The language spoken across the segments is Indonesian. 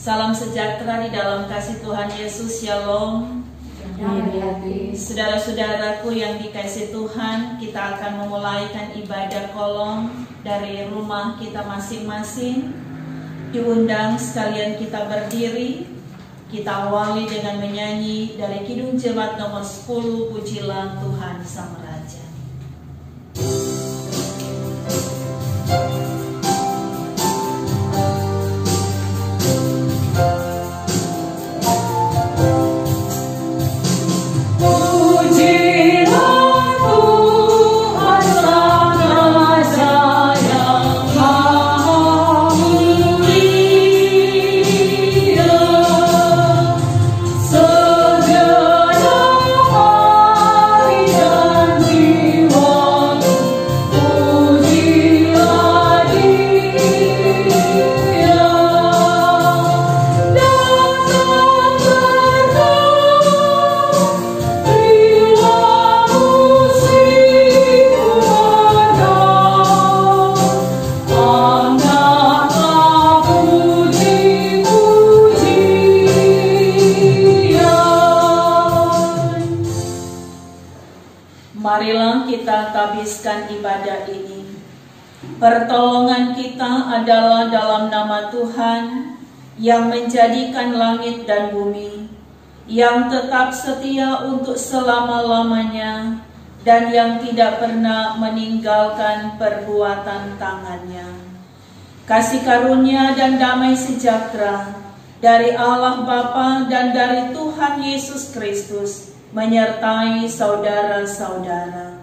Salam sejahtera di dalam kasih Tuhan Yesus. Shalom. Saudara-saudaraku yang dikasihi Tuhan, kita akan memulaikan ibadah kolom dari rumah kita masing-masing. Diundang sekalian kita berdiri. Kita awali dengan menyanyi dari Kidung Jemaat nomor 10, Pujilah Tuhan Sang Raja. Marilah kita tabiskan ibadah ini. Pertolongan kita adalah dalam nama Tuhan yang menjadikan langit dan bumi, yang tetap setia untuk selama-lamanya dan yang tidak pernah meninggalkan perbuatan tangannya. Kasih karunia dan damai sejahtera dari Allah Bapa dan dari Tuhan Yesus Kristus menyertai saudara-saudara.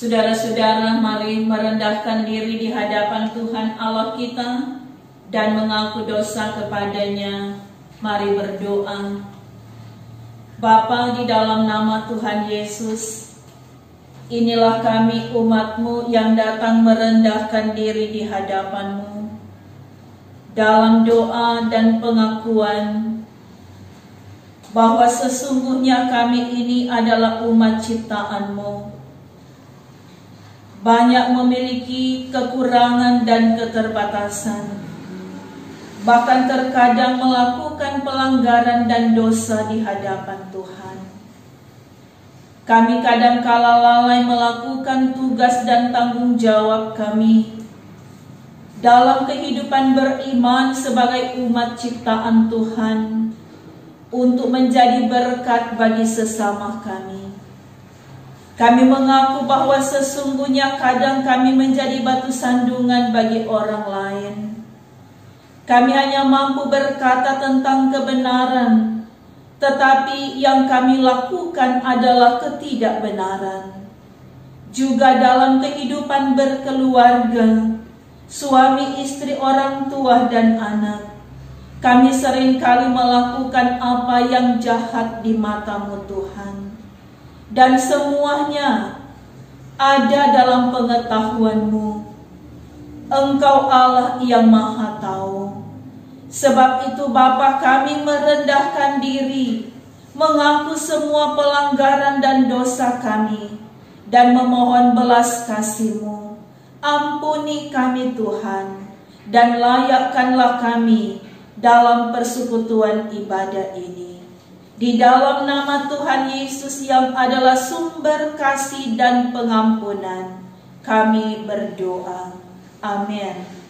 Saudara-saudara, mari merendahkan diri di hadapan Tuhan Allah kita dan mengaku dosa kepadanya. Mari berdoa. Bapa, di dalam nama Tuhan Yesus, inilah kami umat-Mu yang datang merendahkan diri di hadapan-Mu dalam doa dan pengakuan bahwa sesungguhnya kami ini adalah umat ciptaan-Mu. Banyak memiliki kekurangan dan keterbatasan, bahkan terkadang melakukan pelanggaran dan dosa di hadapan Tuhan. Kami kadangkala lalai melakukan tugas dan tanggung jawab kami dalam kehidupan beriman sebagai umat ciptaan Tuhan untuk menjadi berkat bagi sesama kami. Kami mengaku bahwa sesungguhnya kadang kami menjadi batu sandungan bagi orang lain. Kami hanya mampu berkata tentang kebenaran, tetapi yang kami lakukan adalah ketidakbenaran. Juga dalam kehidupan berkeluarga, suami, istri, orang tua, dan anak, kami seringkali melakukan apa yang jahat di mata-Mu Tuhan. Dan semuanya ada dalam pengetahuan-Mu. Engkau Allah yang Maha Tahu. Sebab itu Bapa, kami merendahkan diri, mengaku semua pelanggaran dan dosa kami, dan memohon belas kasih-Mu. Ampuni kami Tuhan, dan layakkanlah kami dalam persekutuan ibadah ini. Di dalam nama Tuhan Yesus yang adalah sumber kasih dan pengampunan, kami berdoa. Amin.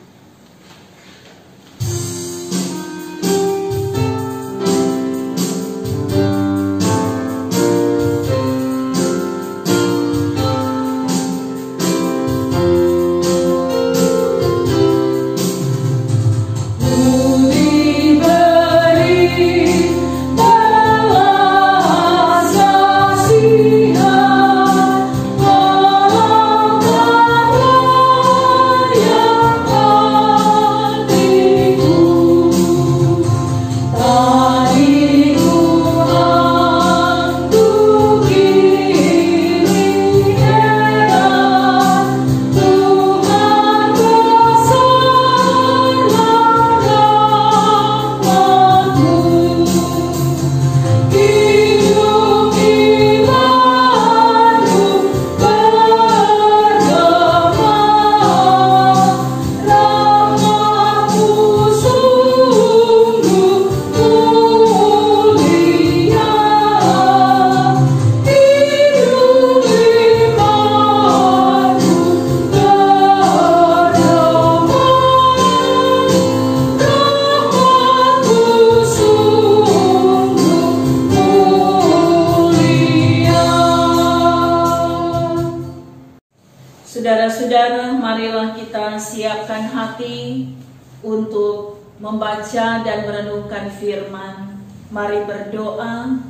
Saudara-saudara, marilah kita siapkan hati untuk membaca dan merenungkan firman. Mari berdoa.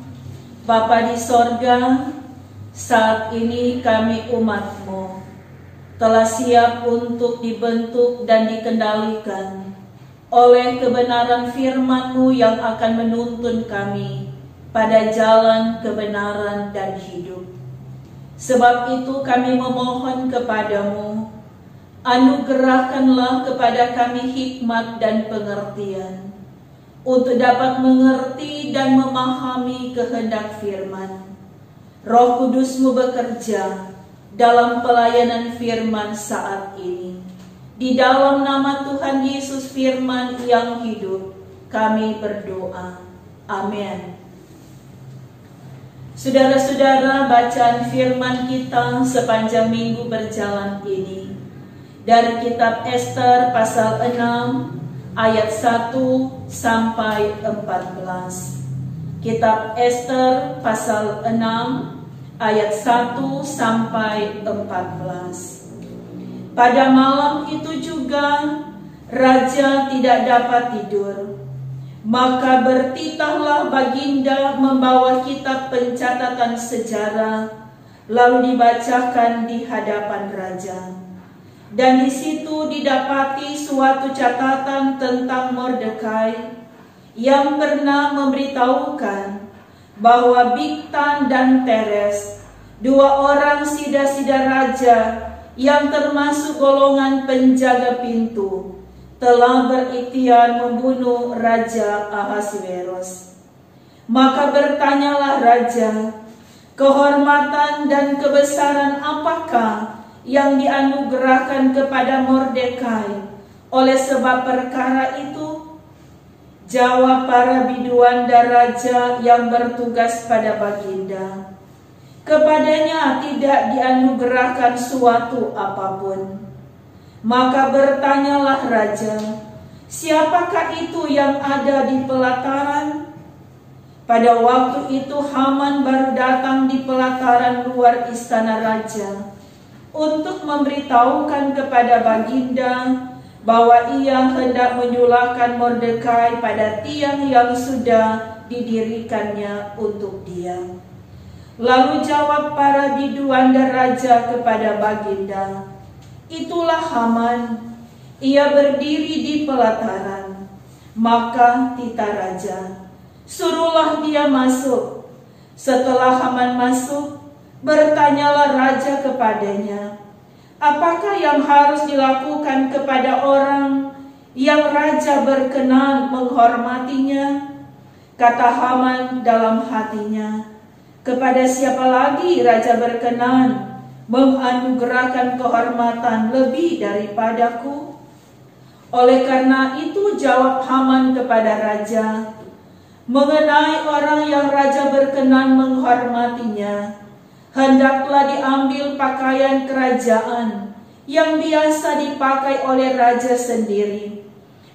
Bapa di sorga, saat ini kami umat-Mu telah siap untuk dibentuk dan dikendalikan oleh kebenaran firman-Mu yang akan menuntun kami pada jalan kebenaran dan hidup. Sebab itu kami memohon kepadamu, anugerahkanlah kepada kami hikmat dan pengertian, untuk dapat mengerti dan memahami kehendak firman. Roh Kudus-Mu bekerja dalam pelayanan firman saat ini. Di dalam nama Tuhan Yesus firman yang hidup, kami berdoa. Amin. Saudara-saudara, bacaan firman kita sepanjang minggu berjalan ini dari kitab Ester pasal 6 ayat 1 sampai 14. Kitab Ester pasal 6 ayat 1 sampai 14. Pada malam itu juga raja tidak dapat tidur. Maka bertitahlah baginda membawa kitab pencatatan sejarah, lalu dibacakan di hadapan raja. Dan di situ didapati suatu catatan tentang Mordekai yang pernah memberitahukan bahwa Bigtan dan Teres, dua orang sida-sida raja yang termasuk golongan penjaga pintu, telah berikhtiar membunuh Raja Ahasveros. Maka bertanyalah raja, kehormatan dan kebesaran apakah yang dianugerahkan kepada Mordekai oleh sebab perkara itu? Jawab para biduanda raja yang bertugas pada baginda, kepadanya tidak dianugerahkan suatu apapun. Maka bertanyalah raja, siapakah itu yang ada di pelataran? Pada waktu itu Haman baru datang di pelataran luar istana raja untuk memberitahukan kepada baginda bahwa ia hendak menyulahkan Mordekai pada tiang yang sudah didirikannya untuk dia. Lalu jawab para biduanda raja kepada baginda, itulah Haman, ia berdiri di pelataran. Maka tita raja, suruhlah dia masuk. Setelah Haman masuk, bertanyalah raja kepadanya, apakah yang harus dilakukan kepada orang yang raja berkenan menghormatinya? Kata Haman dalam hatinya, kepada siapa lagi raja berkenan menganugerahkan kehormatan lebih daripadaku? Oleh karena itu jawab Haman kepada raja mengenai orang yang raja berkenan menghormatinya, hendaklah diambil pakaian kerajaan yang biasa dipakai oleh raja sendiri,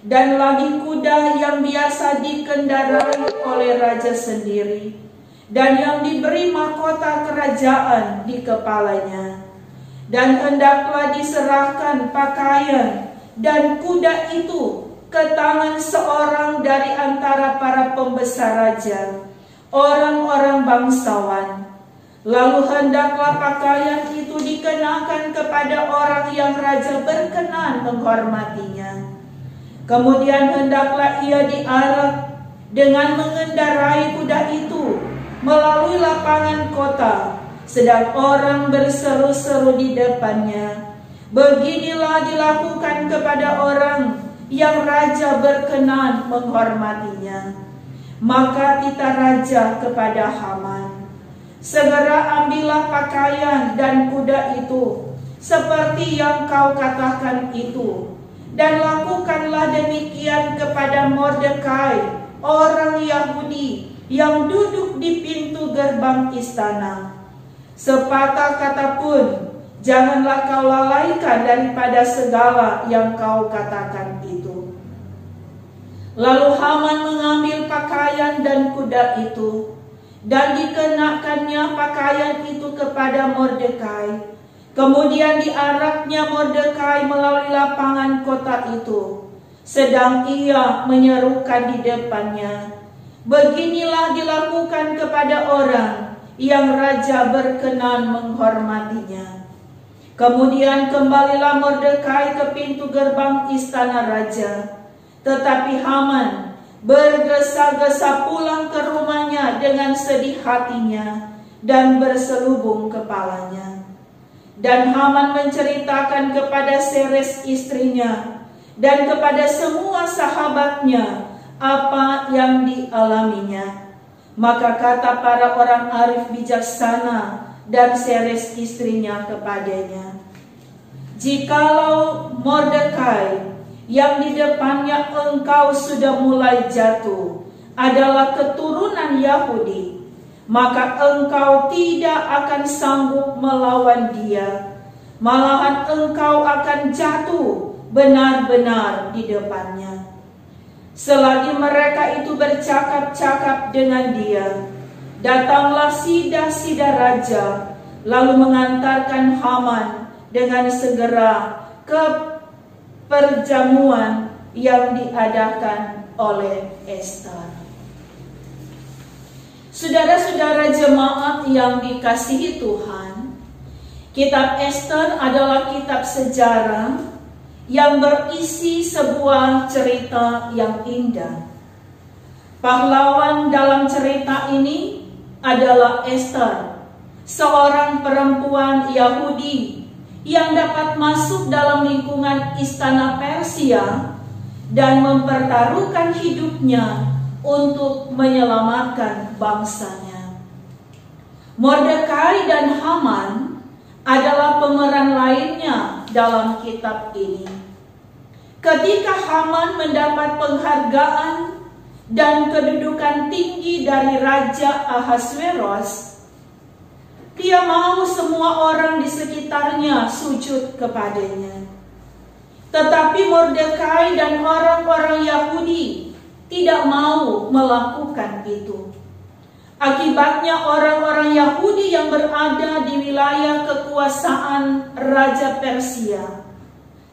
dan lagi kuda yang biasa dikendarai oleh raja sendiri, dan yang diberi mahkota kerajaan di kepalanya. Dan hendaklah diserahkan pakaian dan kuda itu ke tangan seorang dari antara para pembesar raja, orang-orang bangsawan. Lalu hendaklah pakaian itu dikenakan kepada orang yang raja berkenan menghormatinya. Kemudian hendaklah ia diarak dengan mengendarai kuda itu melalui lapangan kota, sedang orang berseru-seru di depannya. Beginilah dilakukan kepada orang yang raja berkenan menghormatinya. Maka titah raja kepada Haman, segera ambillah pakaian dan kuda itu seperti yang kau katakan itu, dan lakukanlah demikian kepada Mordekai, orang Yahudi yang duduk di pintu gerbang istana. Sepatah kata pun janganlah kau lalaikan daripada segala yang kau katakan itu. Lalu Haman mengambil pakaian dan kuda itu, dan dikenakannya pakaian itu kepada Mordekai. Kemudian diaraknya Mordekai melalui lapangan kota itu, sedang ia menyerukan di depannya, beginilah dilakukan kepada orang yang raja berkenan menghormatinya. Kemudian kembalilah Mordekai ke pintu gerbang istana raja. Tetapi Haman bergesa-gesa pulang ke rumahnya dengan sedih hatinya dan berselubung kepalanya. Dan Haman menceritakan kepada Zeres istrinya dan kepada semua sahabatnya apa yang dialaminya. Maka kata para orang arif bijaksana dan Zeres istrinya kepadanya, jikalau Mordekai yang di depannya engkau sudah mulai jatuh adalah keturunan Yahudi, maka engkau tidak akan sanggup melawan dia, malahan engkau akan jatuh benar-benar di depannya. Selagi mereka itu bercakap-cakap dengan dia, datanglah sida-sida raja, lalu mengantarkan Haman dengan segera ke perjamuan yang diadakan oleh Ester. Saudara-saudara jemaat yang dikasihi Tuhan, kitab Ester adalah kitab sejarah yang berisi sebuah cerita yang indah. Pahlawan dalam cerita ini adalah Ester, seorang perempuan Yahudi yang dapat masuk dalam lingkungan istana Persia dan mempertaruhkan hidupnya untuk menyelamatkan bangsanya. Mordekai dan Haman adalah pemeran lainnya dalam kitab ini. Ketika Haman mendapat penghargaan dan kedudukan tinggi dari Raja Ahasveros, dia mau semua orang di sekitarnya sujud kepadanya. Tetapi Mordekai dan orang-orang Yahudi tidak mau melakukan itu. Akibatnya orang-orang Yahudi yang berada di wilayah kekuasaan Raja Persia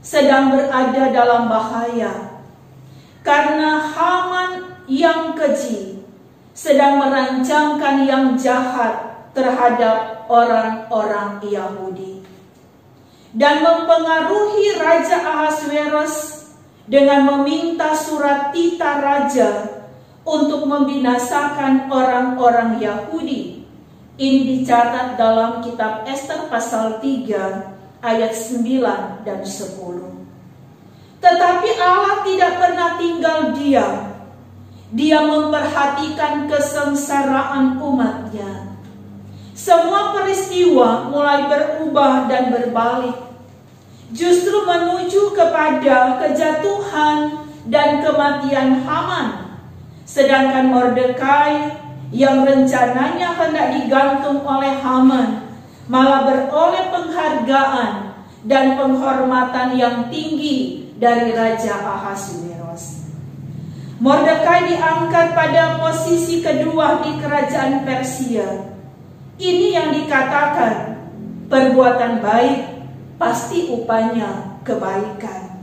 sedang berada dalam bahaya, karena Haman yang keji sedang merancangkan yang jahat terhadap orang-orang Yahudi dan mempengaruhi Raja Ahasveros dengan meminta surat titah raja untuk membinasakan orang-orang Yahudi. Ini dicatat dalam kitab Ester pasal 3 ayat 9 dan 10. Tetapi Allah tidak pernah tinggal diam. Dia memperhatikan kesengsaraan umatnya. semua peristiwa mulai berubah dan berbalik, justru menuju kepada kejatuhan dan kematian Haman. Sedangkan Mordekai yang rencananya hendak digantung oleh Haman malah beroleh penghargaan dan penghormatan yang tinggi dari Raja Ahasuerus. Mordekai diangkat pada posisi kedua di kerajaan Persia. Ini yang dikatakan, perbuatan baik pasti upahnya kebaikan.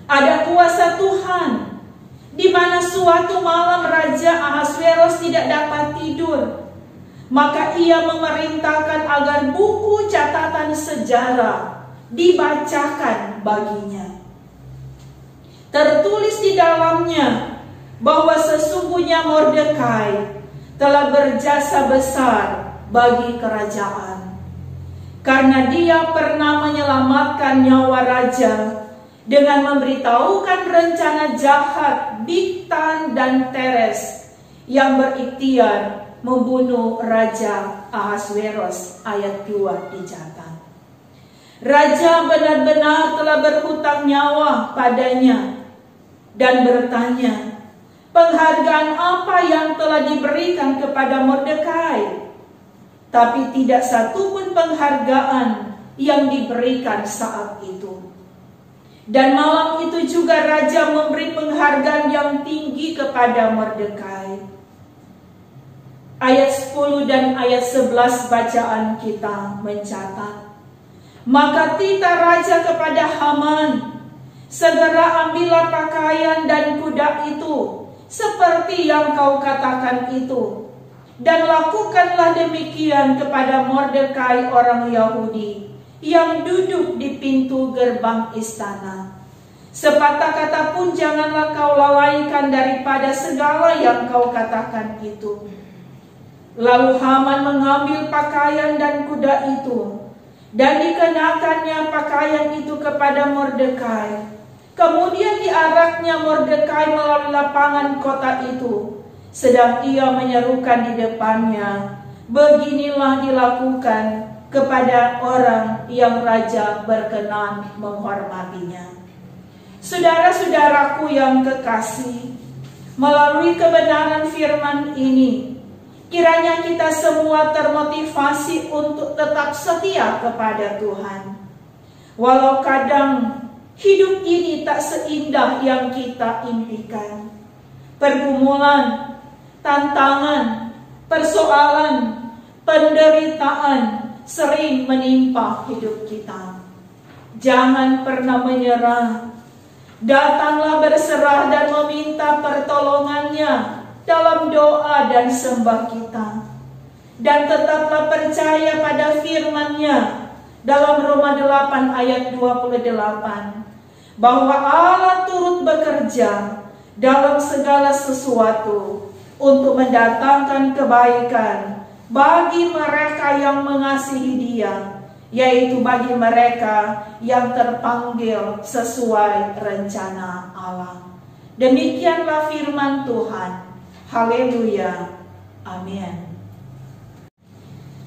Ada kuasa Tuhan, di mana suatu malam Raja Ahasuerus tidak dapat tidur. Maka ia memerintahkan agar buku catatan sejarah dibacakan baginya. Tertulis di dalamnya bahwa sesungguhnya Mordekai telah berjasa besar bagi kerajaan, karena dia pernah menyelamatkan nyawa raja dengan memberitahukan rencana jahat Bigtan dan Teres yang berikhtiar membunuh Raja Ahasuerus. Ayat 2 dicatat. Raja benar-benar telah berhutang nyawa padanya dan bertanya, penghargaan apa yang telah diberikan kepada Mordekai? Tapi tidak satupun penghargaan yang diberikan saat itu. Dan malam itu juga raja memberi penghargaan yang tinggi kepada Mordekai. Ayat 10 dan ayat 11 bacaan kita mencatat, maka titah raja kepada Haman, segera ambillah pakaian dan kuda itu seperti yang kau katakan itu, dan lakukanlah demikian kepada Mordekai orang Yahudi yang duduk di pintu gerbang istana. Sepatah kata pun janganlah kau lalaikan daripada segala yang kau katakan itu. Lalu Haman mengambil pakaian dan kuda itu, dan dikenakannya pakaian itu kepada Mordekai. Kemudian diaraknya Mordekai melalui lapangan kota itu, sedang ia menyerukan di depannya, beginilah dilakukan kepada orang yang raja berkenan menghormatinya. Saudara-saudaraku yang kekasih, melalui kebenaran firman ini, kiranya kita semua termotivasi untuk tetap setia kepada Tuhan. Walau kadang hidup ini tak seindah yang kita impikan. Pergumulan, tantangan, persoalan, penderitaan sering menimpa hidup kita. Jangan pernah menyerah. Datanglah berserah dan meminta pertolongannya dalam doa dan sembah kita. Dan tetaplah percaya pada firman-Nya dalam Roma 8 ayat 28, bahwa Allah turut bekerja dalam segala sesuatu untuk mendatangkan kebaikan bagi mereka yang mengasihi Dia, yaitu bagi mereka yang terpanggil sesuai rencana Allah. Demikianlah firman Tuhan. Haleluya. Amin.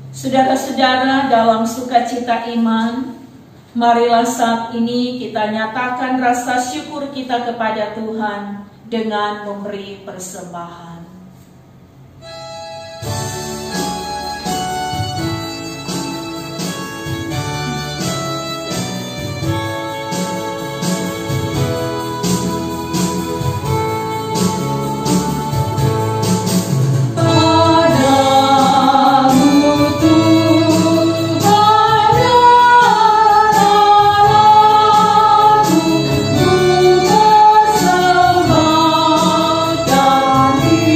Saudara-saudara dalam sukacita iman, marilah saat ini kita nyatakan rasa syukur kita kepada Tuhan dengan memberi persembahan. Kami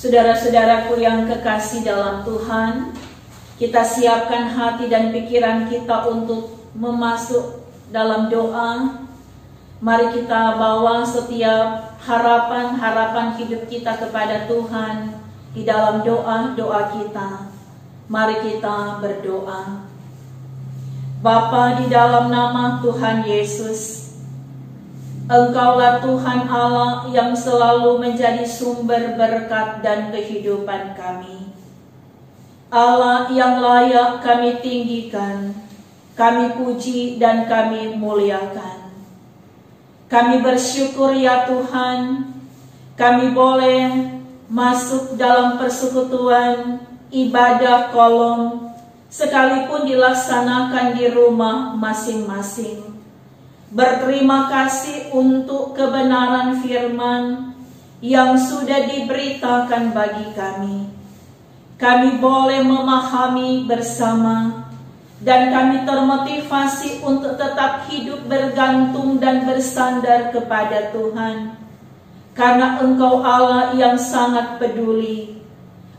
Saudara-saudaraku yang kekasih dalam Tuhan, kita siapkan hati dan pikiran kita untuk memasuk dalam doa. Mari kita bawa setiap harapan-harapan hidup kita kepada Tuhan di dalam doa-doa kita. Mari kita berdoa. Bapa, di dalam nama Tuhan Yesus, Engkaulah Tuhan Allah yang selalu menjadi sumber berkat dan kehidupan kami. Allah yang layak kami tinggikan, kami puji dan kami muliakan. Kami bersyukur ya Tuhan, kami boleh masuk dalam persekutuan ibadah kolom, sekalipun dilaksanakan di rumah masing-masing. Berterima kasih untuk kebenaran firman yang sudah diberitakan bagi kami. Kami boleh memahami bersama dan kami termotivasi untuk tetap hidup bergantung dan bersandar kepada Tuhan. Karena Engkau Allah yang sangat peduli.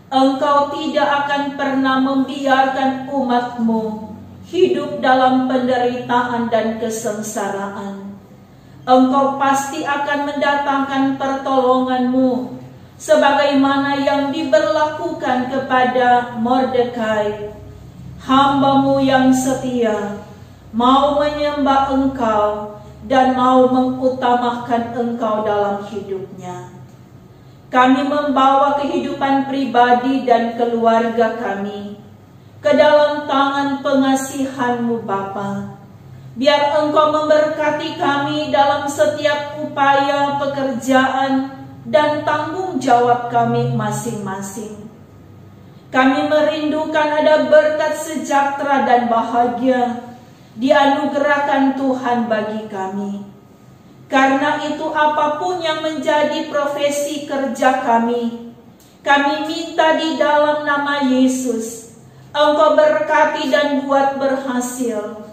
Engkau tidak akan pernah membiarkan umat-Mu hidup dalam penderitaan dan kesengsaraan. Engkau pasti akan mendatangkan pertolongan-Mu, sebagaimana yang diberlakukan kepada Mordekai, hamba-Mu yang setia, mau menyembah Engkau dan mau mengutamakan Engkau dalam hidupnya. Kami membawa kehidupan pribadi dan keluarga kami ke dalam tangan pengasihan-Mu Bapa. Biar Engkau memberkati kami dalam setiap upaya pekerjaan dan tanggung jawab kami masing-masing. Kami merindukan ada berkat sejahtera dan bahagia dianugerahkan Tuhan bagi kami. Karena itu apapun yang menjadi profesi kerja kami minta di dalam nama Yesus, Engkau berkati dan buat berhasil,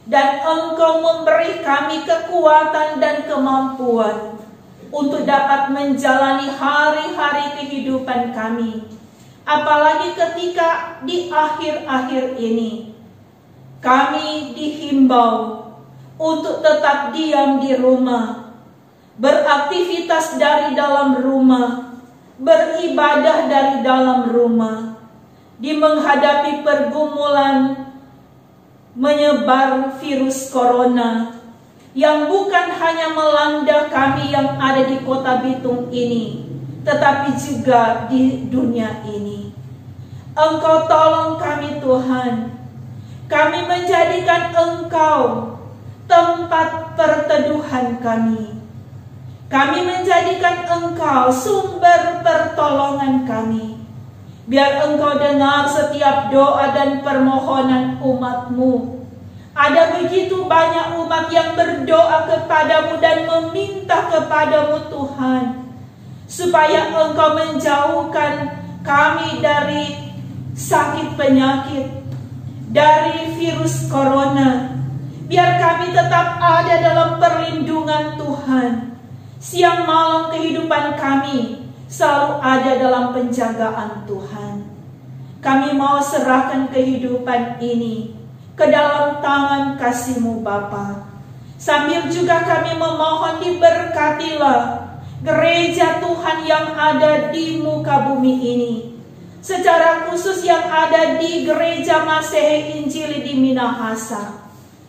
dan Engkau memberi kami kekuatan dan kemampuan untuk dapat menjalani hari-hari kehidupan kami. Apalagi ketika di akhir-akhir ini, kami dihimbau untuk tetap diam di rumah, beraktivitas dari dalam rumah, beribadah dari dalam rumah, di menghadapi pergumulan menyebar virus corona yang bukan hanya melanda kami yang ada di kota Bitung ini, tetapi juga di dunia ini. Engkau tolong kami Tuhan. Kami menjadikan Engkau tempat perteduhan kami. Kami menjadikan Engkau sumber pertolongan kami. Biar Engkau dengar setiap doa dan permohonan umat-Mu. Ada begitu banyak umat yang berdoa kepadamu dan meminta kepadamu Tuhan, supaya Engkau menjauhkan kami dari sakit penyakit, dari virus corona. Biar kami tetap ada dalam perlindungan Tuhan. Siang malam kehidupan kami selalu ada dalam penjagaan Tuhan. Kami mau serahkan kehidupan ini ke dalam tangan kasih-Mu Bapa. Sambil juga kami memohon diberkatilah gereja Tuhan yang ada di muka bumi ini. Secara khusus yang ada di gereja Masehi Injili di Minahasa.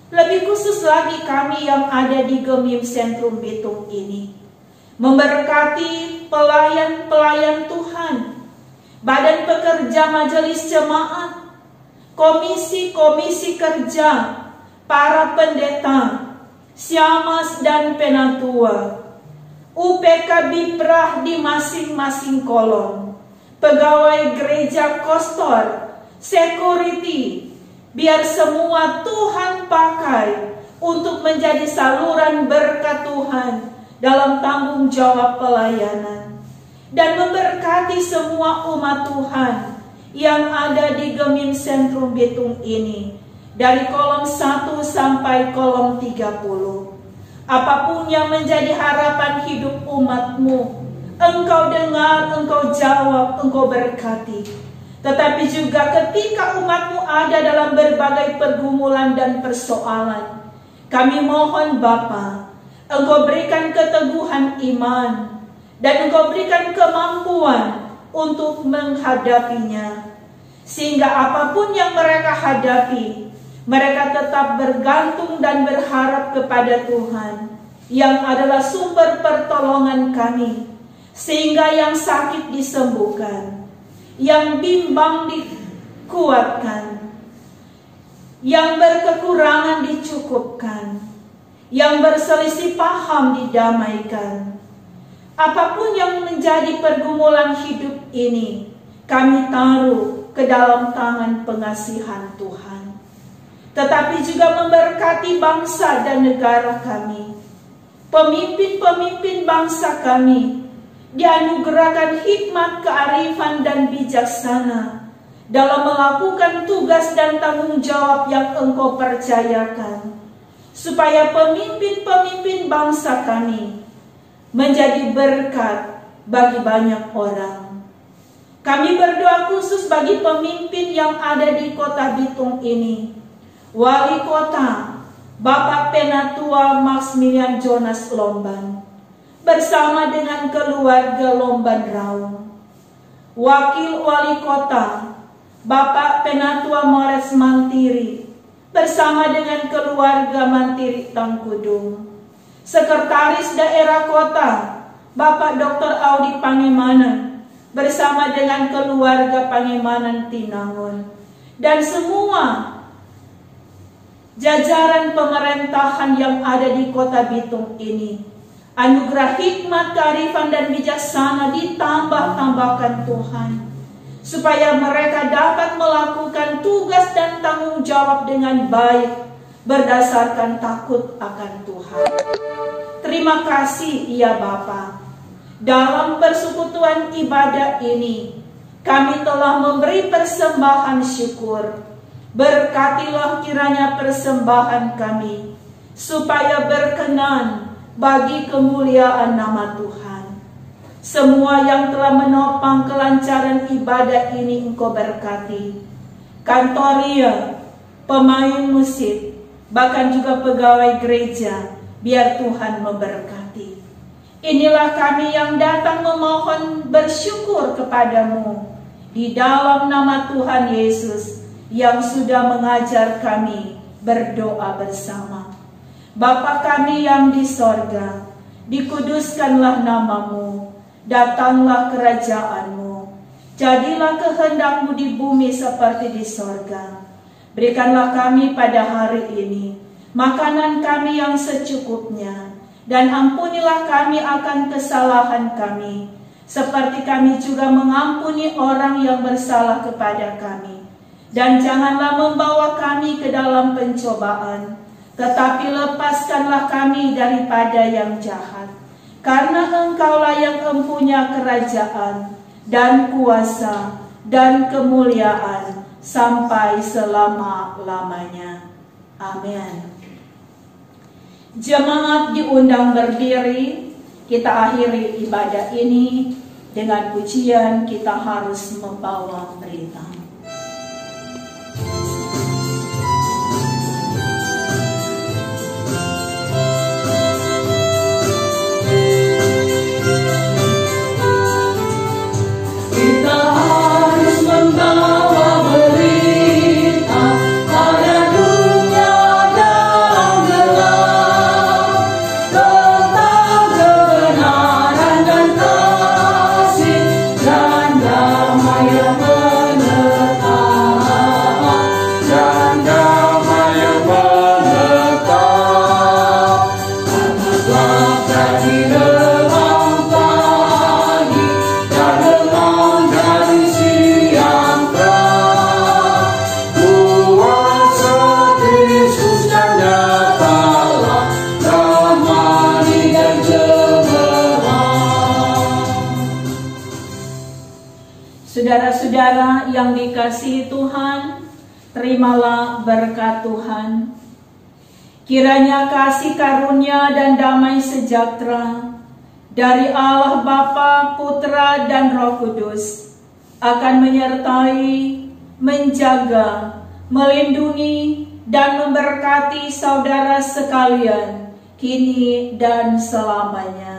Lebih khusus lagi kami yang ada di Gemim Sentrum Bitung ini. Memberkati pelayan-pelayan Tuhan, badan pekerja majelis jemaat, komisi-komisi kerja, para pendeta, syamas dan penatua, UPK Biprah di masing-masing kolom, pegawai gereja kostor, security, biar semua Tuhan pakai untuk menjadi saluran berkat Tuhan dalam tanggung jawab pelayanan, dan memberkati semua umat Tuhan yang ada di Gemim Sentrum Bitung ini, dari kolom 1 sampai kolom 30. Apapun yang menjadi harapan hidup umat-Mu, Engkau dengar, Engkau jawab, Engkau berkati. Tetapi juga ketika umat-Mu ada dalam berbagai pergumulan dan persoalan, kami mohon Bapa, Engkau berikan keteguhan iman, dan Engkau berikan kemampuan untuk menghadapinya. Sehingga apapun yang mereka hadapi, mereka tetap bergantung dan berharap kepada Tuhan, yang adalah sumber pertolongan kami. Sehingga yang sakit disembuhkan, yang bimbang dikuatkan, yang berkekurangan dicukupkan, yang berselisih paham didamaikan. Apapun yang menjadi pergumulan hidup ini, kami taruh ke dalam tangan pengasihan Tuhan. Tetapi juga memberkati bangsa dan negara kami. Pemimpin-pemimpin bangsa kami dianugerahkan hikmat, kearifan, dan bijaksana dalam melakukan tugas dan tanggung jawab yang Engkau percayakan, supaya pemimpin-pemimpin bangsa kami menjadi berkat bagi banyak orang. Kami berdoa khusus bagi pemimpin yang ada di kota Bitung ini. Wali kota Bapak Penatua Maximilian Jonas Lomban bersama dengan keluarga Lomban Raung. Wakil wali kota Bapak Penatua Mores Mantiri bersama dengan keluarga Mantiri Tangkudung. Sekretaris daerah kota Bapak Dr. Audi Pangemanan bersama dengan keluarga Pangemanan Tinangon, dan semua jajaran pemerintahan yang ada di kota Bitung ini. Anugerah hikmat, kearifan, dan bijaksana ditambah-tambahkan Tuhan, supaya mereka dapat melakukan tugas dan tanggung jawab dengan baik berdasarkan takut akan Tuhan. Terima kasih ya Bapa. Dalam persekutuan ibadah ini, kami telah memberi persembahan syukur. Berkatilah kiranya persembahan kami, supaya berkenan bagi kemuliaan nama Tuhan. Semua yang telah menopang kelancaran ibadah ini Engkau berkati. Kantoria, pemain musik, bahkan juga pegawai gereja, biar Tuhan memberkati. Inilah kami yang datang memohon bersyukur kepadamu di dalam nama Tuhan Yesus yang sudah mengajar kami berdoa bersama. Bapa kami yang di sorga, dikuduskanlah namamu, datanglah kerajaanmu, jadilah kehendakmu di bumi seperti di sorga. Berikanlah kami pada hari ini makanan kami yang secukupnya, dan ampunilah kami akan kesalahan kami, seperti kami juga mengampuni orang yang bersalah kepada kami. Dan janganlah membawa kami ke dalam pencobaan, tetapi lepaskanlah kami daripada yang jahat. Karena Engkaulah yang mempunyai kerajaan dan kuasa dan kemuliaan sampai selama-lamanya. Amin. Jemaat diundang berdiri. Kita akhiri ibadah ini dengan pujian Kita Harus Membawa Berita. Saudara-saudara yang dikasihi Tuhan, terimalah berkat Tuhan. Kiranya kasih karunia dan damai sejahtera dari Allah Bapa, Putra, dan Roh Kudus akan menyertai, menjaga, melindungi, dan memberkati saudara sekalian, kini dan selamanya.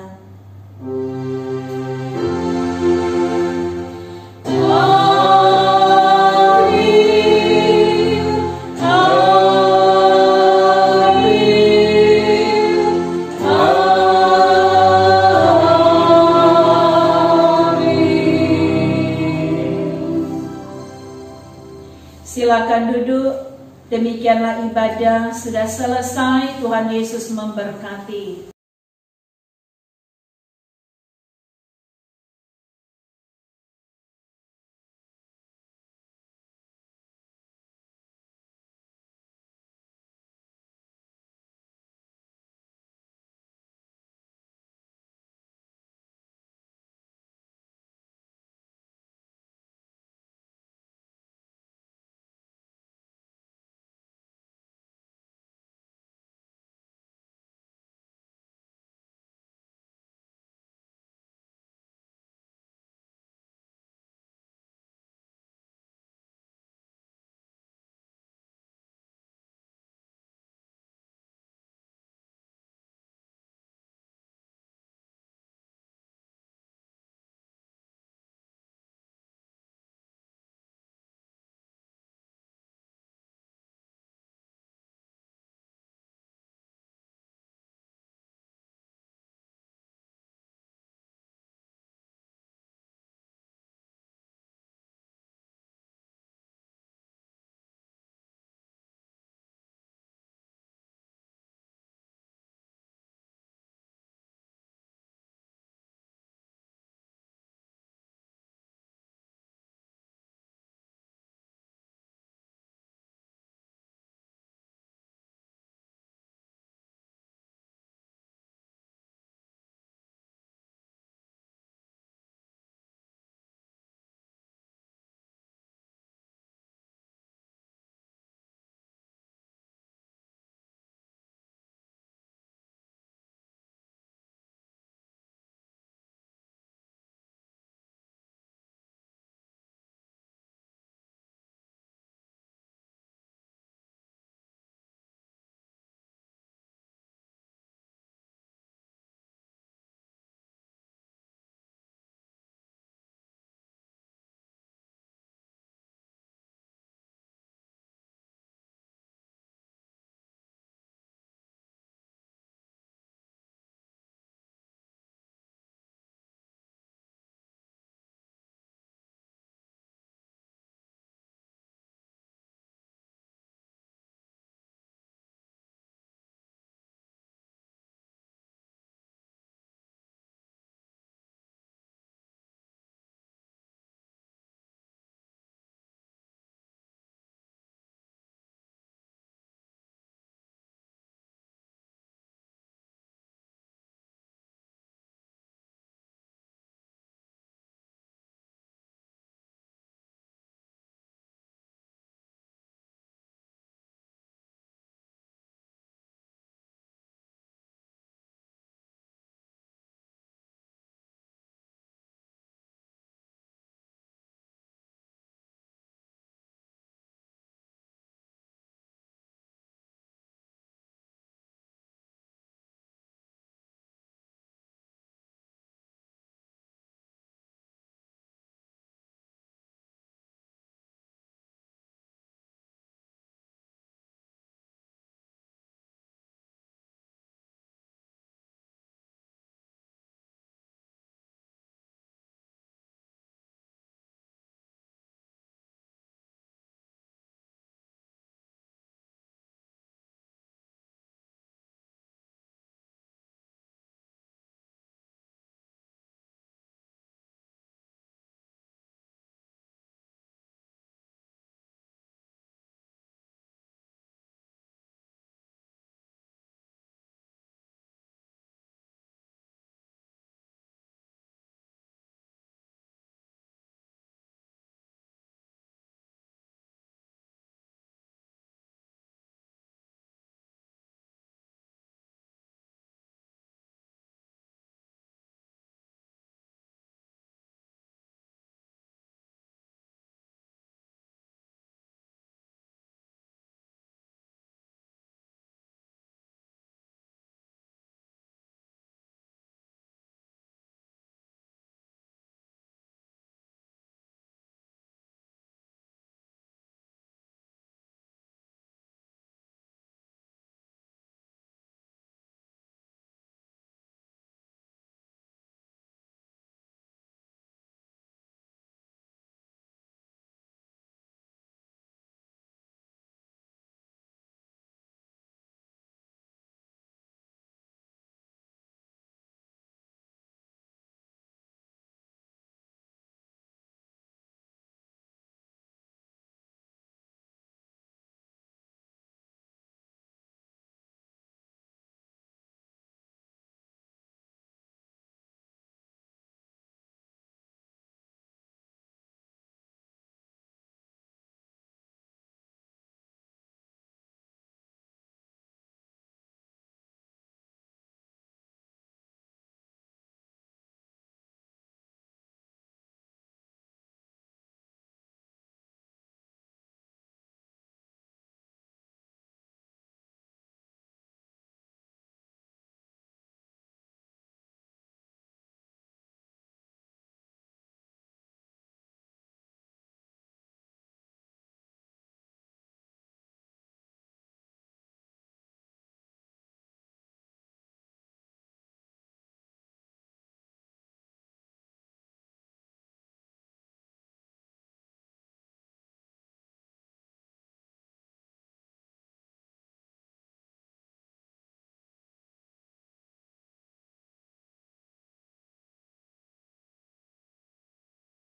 Silakan duduk. Demikianlah ibadah sudah selesai. Tuhan Yesus memberkati.